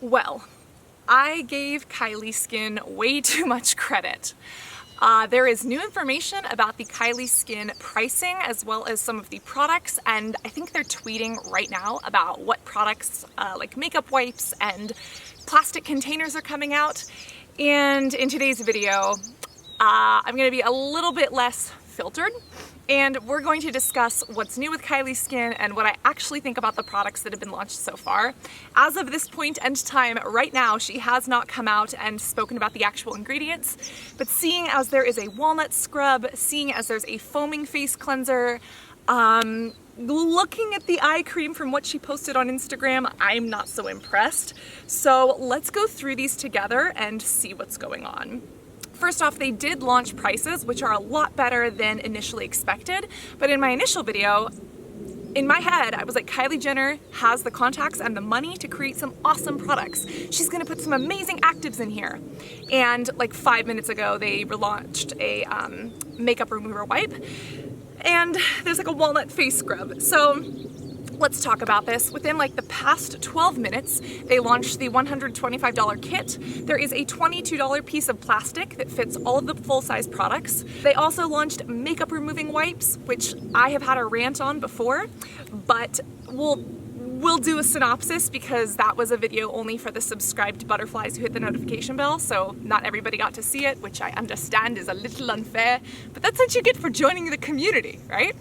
Well, I gave Kylie Skin way too much credit. There is new information about the Kylie Skin pricing as well as some of the products, and I think they're tweeting right now about what products like makeup wipes and plastic containers are coming out. And in today's video, I'm going to be a little bit less filtered, and we're going to discuss what's new with Kylie Skin and what I actually think about the products that have been launched so far. As of this point and time, right now, she has not come out and spoken about the actual ingredients, but seeing as there is a walnut scrub, seeing as there's a foaming face cleanser, looking at the eye cream from what she posted on Instagram, I'm not so impressed. So let's go through these together and see what's going on. First off, they did launch prices, which are a lot better than initially expected. But in my initial video, in my head, I was like, Kylie Jenner has the contacts and the money to create some awesome products. She's gonna put some amazing actives in here. And like 5 minutes ago, they relaunched a makeup remover wipe. And there's like a walnut face scrub. So let's talk about this. Within like the past 12 minutes, they launched the $125 kit. There is a $22 piece of plastic that fits all of the full-size products. They also launched makeup removing wipes, which I have had a rant on before, but we'll do a synopsis because that was a video only for the subscribed butterflies who hit the notification bell, so not everybody got to see it, which I understand is a little unfair, but that's what you get for joining the community, right?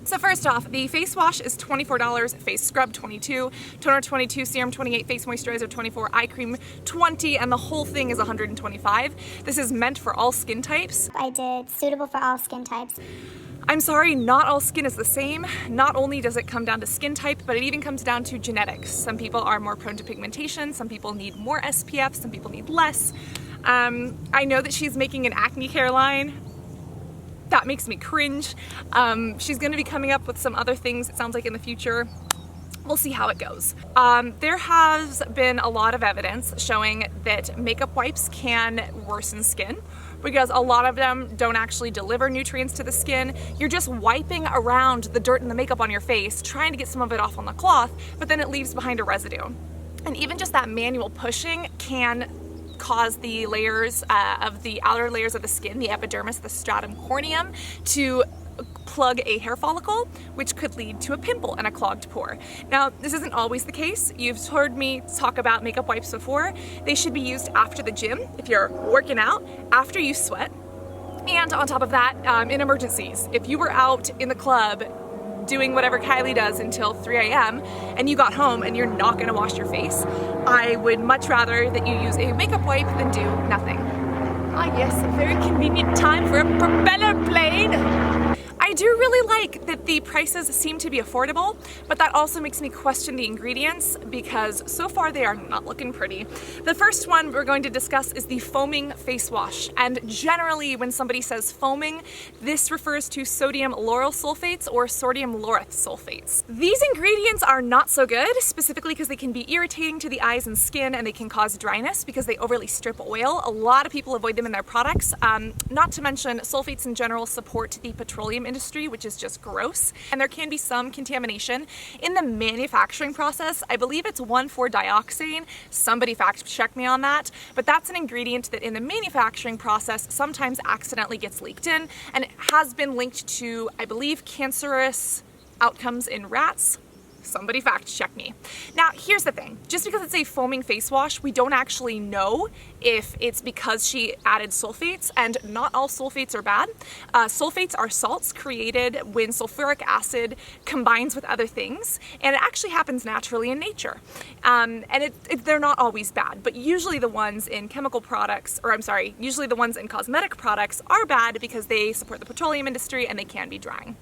So first off, the face wash is $24, face scrub $22, toner $22, serum $28, face moisturizer $24, eye cream $20, and the whole thing is $125. This is meant for all skin types. I did suitable for all skin types. I'm sorry, not all skin is the same. Not only does it come down to skin type, but it even comes down to genetics. Some people are more prone to pigmentation, some people need more SPF, some people need less. I know that she's making an acne care line. That makes me cringe. She's gonna be coming up with some other things, it sounds like, in the future. We'll see how it goes. There has been a lot of evidence showing that makeup wipes can worsen skin because a lot of them don't actually deliver nutrients to the skin. You're just wiping around the dirt and the makeup on your face, trying to get some of it off on the cloth, but then it leaves behind a residue. And even just that manual pushing can cause the layers of the outer layers of the skin, the epidermis, the stratum corneum, to plug a hair follicle, which could lead to a pimple and a clogged pore. Now, this isn't always the case. You've heard me talk about makeup wipes before. They should be used after the gym, if you're working out, after you sweat, and on top of that, in emergencies. If you were out in the club doing whatever Kylie does until 3 a.m. and you got home and you're not gonna wash your face, I would much rather that you use a makeup wipe than do nothing. Ah yes, a very convenient time for a propeller plane. I do really like that the prices seem to be affordable, but that also makes me question the ingredients because so far they are not looking pretty. The first one we're going to discuss is the foaming face wash. And generally when somebody says foaming, this refers to sodium lauryl sulfates or sodium laureth sulfates. These ingredients are not so good, specifically because they can be irritating to the eyes and skin, and they can cause dryness because they overly strip oil. A lot of people avoid them in their products. Not to mention sulfates in general support the petroleum industry, which is just gross, and there can be some contamination in the manufacturing process. I believe it's 1,4-dioxane. Somebody fact check me on that, but that's an ingredient that in the manufacturing process sometimes accidentally gets leaked in, and it has been linked to, I believe, cancerous outcomes in rats. Somebody fact check me. Now, here's the thing. Just because it's a foaming face wash, we don't actually know if it's because she added sulfates, and not all sulfates are bad. Sulfates are salts created when sulfuric acid combines with other things, and it actually happens naturally in nature. And they're not always bad, but usually the ones in chemical products, or I'm sorry, usually the ones in cosmetic products are bad because they support the petroleum industry and they can be drying.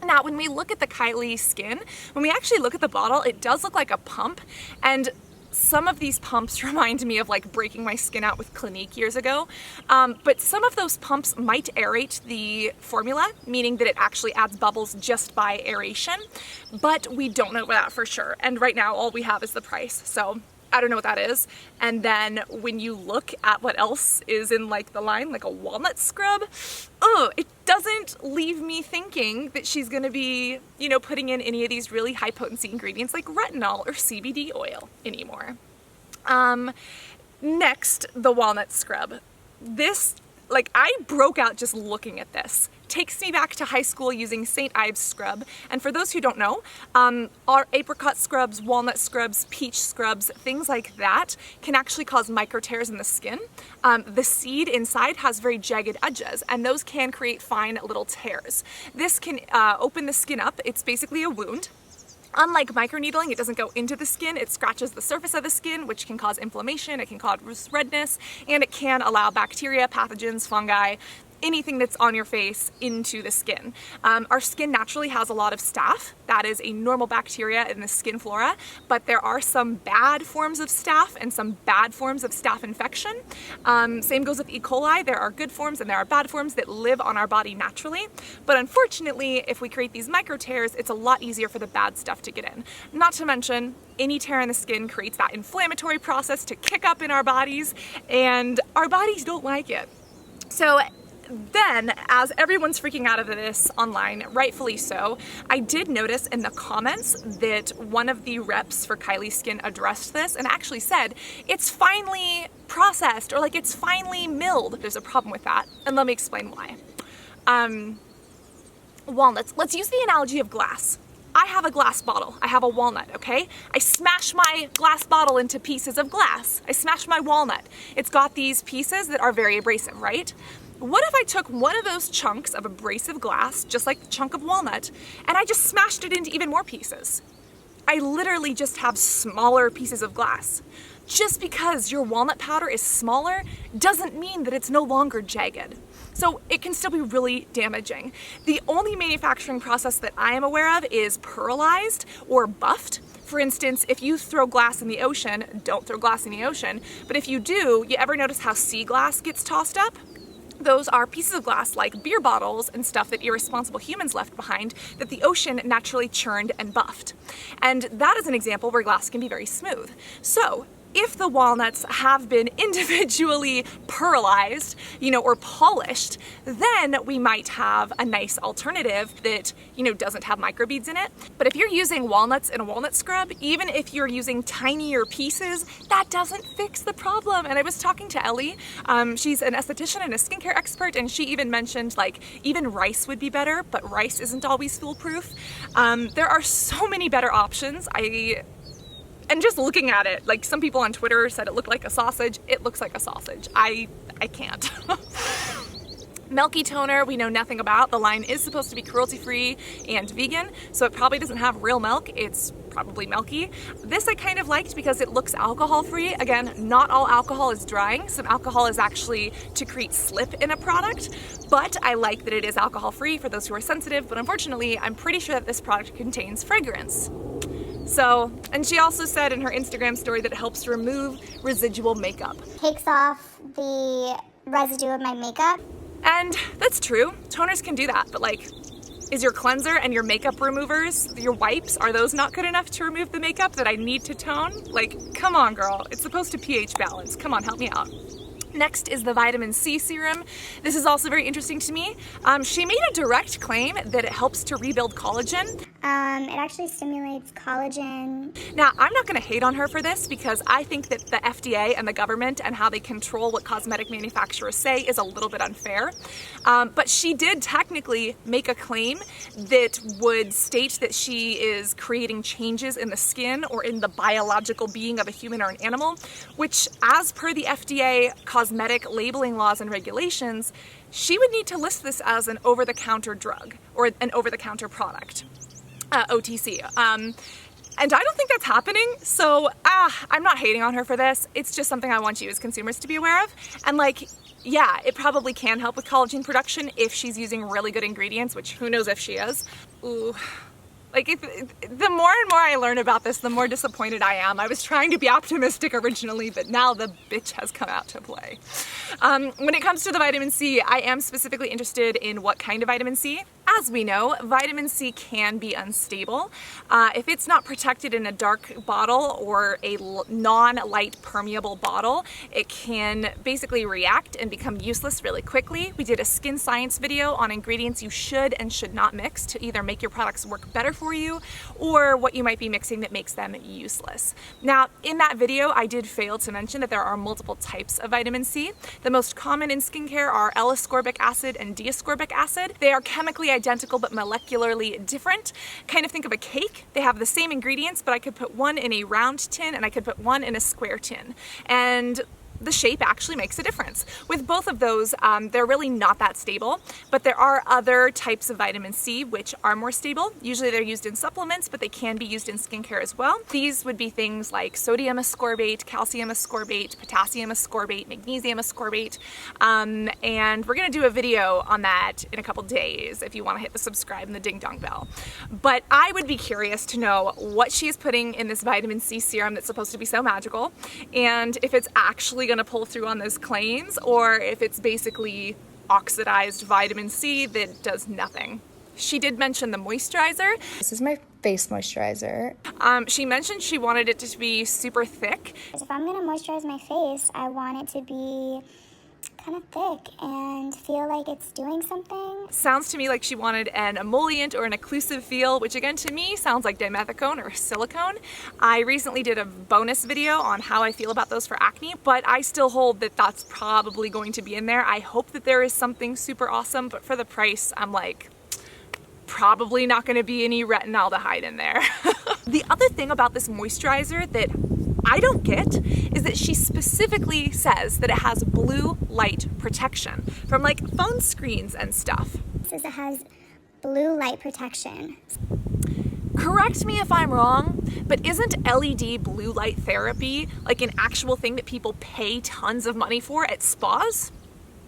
Now, when we look at the Kylie Skin, when we actually look at the bottle, it does look like a pump, and some of these pumps remind me of like breaking my skin out with Clinique years ago, but some of those pumps might aerate the formula, meaning that it actually adds bubbles just by aeration, but we don't know that for sure, and right now all we have is the price, so I don't know what that is. And then when you look at what else is in like the line, like a walnut scrub, oh, it doesn't leave me thinking that she's gonna be, you know, putting in any of these really high potency ingredients like retinol or CBD oil anymore. Next, the Walnut Scrub. This, like, I broke out just looking at this. Takes me back to high school using St. Ives scrub. And for those who don't know, our apricot scrubs, walnut scrubs, peach scrubs, things like that can actually cause micro tears in the skin. The seed inside has very jagged edges, and those can create fine little tears. This can open the skin up. It's basically a wound. Unlike microneedling, it doesn't go into the skin, it scratches the surface of the skin, which can cause inflammation, it can cause redness, and it can allow bacteria, pathogens, fungi, anything that's on your face into the skin. Our skin naturally has a lot of staph. That is a normal bacteria in the skin flora, but there are some bad forms of staph and some bad forms of staph infection. Same goes with E. coli. There are good forms and there are bad forms that live on our body naturally, but unfortunately, if we create these micro tears, it's a lot easier for the bad stuff to get in. Not to mention, any tear in the skin creates that inflammatory process to kick up in our bodies, and our bodies don't like it. So then, as everyone's freaking out of this online, rightfully so, I did notice in the comments that one of the reps for Kylie Skin addressed this and actually said, it's finely processed, or like it's finely milled. There's a problem with that, and let me explain why. Walnuts, let's use the analogy of glass. I have a glass bottle, I have a walnut, okay? I smash my glass bottle into pieces of glass. I smash my walnut. It's got these pieces that are very abrasive, right? What if I took one of those chunks of abrasive glass, just like the chunk of walnut, and I just smashed it into even more pieces? I literally just have smaller pieces of glass. Just because your walnut powder is smaller doesn't mean that it's no longer jagged. So it can still be really damaging. The only manufacturing process that I am aware of is pearlized or buffed. For instance, if you throw glass in the ocean, don't throw glass in the ocean, but if you do, you ever notice how sea glass gets tossed up? Those are pieces of glass like beer bottles and stuff that irresponsible humans left behind that the ocean naturally churned and buffed. And that is an example where glass can be very smooth. So if the walnuts have been individually pearlized, or polished, then we might have a nice alternative that, doesn't have microbeads in it. But if you're using walnuts in a walnut scrub, even if you're using tinier pieces, that doesn't fix the problem. And I was talking to Ellie, she's an esthetician and a skincare expert, and she even mentioned like even rice would be better, but rice isn't always foolproof. There are so many better options. And just looking at it, like some people on Twitter said it looked like a sausage. It looks like a sausage. I can't. Milky toner, we know nothing about. The line is supposed to be cruelty-free and vegan, so it probably doesn't have real milk. It's probably milky. This I kind of liked because it looks alcohol-free. Again, not all alcohol is drying. Some alcohol is actually to create slip in a product, but I like that it is alcohol-free for those who are sensitive, but unfortunately, I'm pretty sure that this product contains fragrance. So, and she also said in her Instagram story that it helps to remove residual makeup. Takes off the residue of my makeup. And that's true, toners can do that, but like, is your cleanser and your makeup removers, your wipes, are those not good enough to remove the makeup that I need to tone? Like, come on girl, it's supposed to pH balance, come on, help me out. Next is the vitamin C serum. This is also very interesting to me. She made a direct claim that it helps to rebuild collagen. It actually stimulates collagen. Now, I'm not gonna hate on her for this because I think that the FDA and the government and how they control what cosmetic manufacturers say is a little bit unfair. But she did technically make a claim that would state that she is creating changes in the skin or in the biological being of a human or an animal, which as per the FDA cosmetic labeling laws and regulations, she would need to list this as an over-the-counter drug or an over-the-counter product. OTC. And I don't think that's happening, so I'm not hating on her for this. It's just something I want you as consumers to be aware of. And like, yeah, it probably can help with collagen production if she's using really good ingredients, which who knows if she is. Ooh. Like, the more and more I learn about this, the more disappointed I am. I was trying to be optimistic originally, but now the bitch has come out to play. When it comes to the vitamin C, I am specifically interested in what kind of vitamin C. as we know, vitamin C can be unstable. If it's not protected in a dark bottle or a non-light permeable bottle, it can basically react and become useless really quickly. We did a skin science video on ingredients you should and should not mix to either make your products work better for you or what you might be mixing that makes them useless. Now, in that video, I did fail to mention that there are multiple types of vitamin C. The most common in skincare are L-ascorbic acid and D-ascorbic acid. They are chemically identical but molecularly different. Kind of think of a cake. They have the same ingredients, but I could put one in a round tin and I could put one in a square tin. And the shape actually makes a difference. With both of those, they're really not that stable, but there are other types of vitamin C which are more stable. Usually they're used in supplements, but they can be used in skincare as well. These would be things like sodium ascorbate, calcium ascorbate, potassium ascorbate, magnesium ascorbate, and we're gonna do a video on that in a couple days if you wanna hit the subscribe and the ding dong bell. But I would be curious to know what she is putting in this vitamin C serum that's supposed to be so magical, and if it's actually going to pull through on those claims, or if it's basically oxidized vitamin C that does nothing. She did mention the moisturizer. This is my face moisturizer. She mentioned she wanted it to be super thick. If I'm going to moisturize my face, I want it to be kind of thick and feel like it's doing something. Sounds to me like she wanted an emollient or an occlusive feel, which again to me sounds like dimethicone or silicone. I recently did a bonus video on how I feel about those for acne, but I still hold that that's probably going to be in there. I hope that there is something super awesome, but for the price, I'm like, probably not going to be any retinaldehyde in there. The other thing about this moisturizer that I don't get is that she specifically says that it has blue light protection from like phone screens and stuff. It says it has blue light protection. Correct me if I'm wrong, but isn't LED blue light therapy like an actual thing that people pay tons of money for at spas?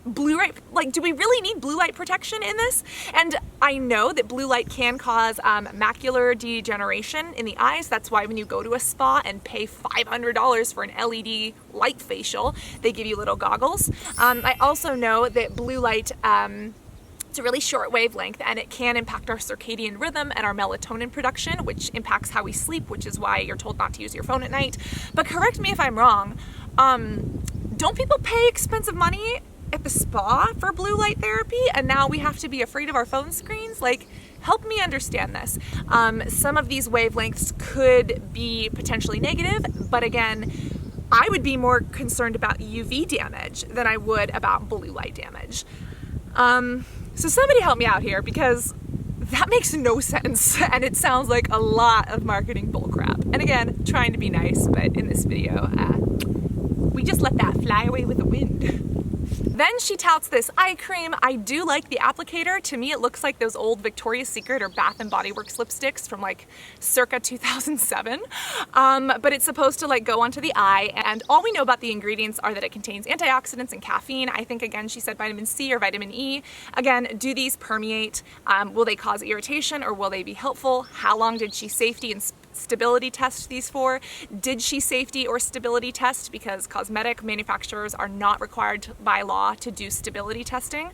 Blue light, like, do we really need blue light protection in this? And I know that blue light can cause macular degeneration in the eyes. That's why when you go to a spa and pay $500 for an LED light facial, they give you little goggles. I also know that blue light, it's a really short wavelength and it can impact our circadian rhythm and our melatonin production, which impacts how we sleep, which is why you're told not to use your phone at night. But correct me if I'm wrong, don't people pay expensive money at the spa for blue light therapy, and now we have to be afraid of our phone screens? Like, help me understand this. Some of these wavelengths could be potentially negative, but again, I would be more concerned about UV damage than I would about blue light damage. So somebody help me out here, because that makes no sense and it sounds like a lot of marketing bullcrap. And again, trying to be nice, but in this video, we just let that fly away with the wind. Then she touts this eye cream. I do like the applicator. To me, it looks like those old Victoria's Secret or Bath & Body Works lipsticks from like circa 2007. But it's supposed to like go onto the eye, and all we know about the ingredients are that it contains antioxidants and caffeine. I think again, she said vitamin C or vitamin E. Again, do these permeate? Will they cause irritation or will they be helpful? How long did she safety and stability test these for? Did she safety or stability test? Because cosmetic manufacturers are not required by law to do stability testing.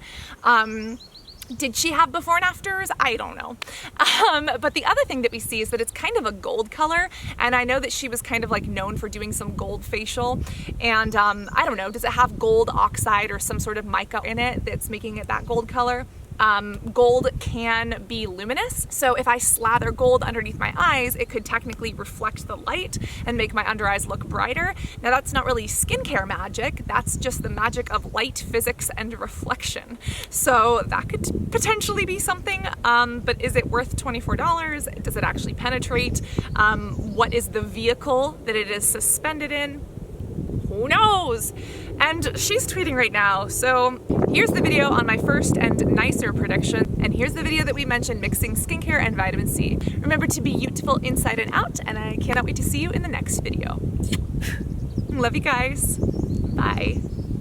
Did she have before and afters? I don't know. But the other thing that we see is that it's kind of a gold color, and I know that she was kind of like known for doing some gold facial, and I don't know, does it have gold oxide or some sort of mica in it that's making it that gold color? Gold can be luminous, so if I slather gold underneath my eyes, it could technically reflect the light and make my under eyes look brighter. Now that's not really skincare magic, that's just the magic of light, physics, and reflection. So that could potentially be something, but is it worth $24? Does it actually penetrate? What is the vehicle that it is suspended in? Who knows? And she's tweeting right now, so here's the video on my first and nicer prediction, and here's the video that we mentioned mixing skincare and vitamin C. Remember to be beautiful inside and out, and I cannot wait to see you in the next video. Love you guys. Bye.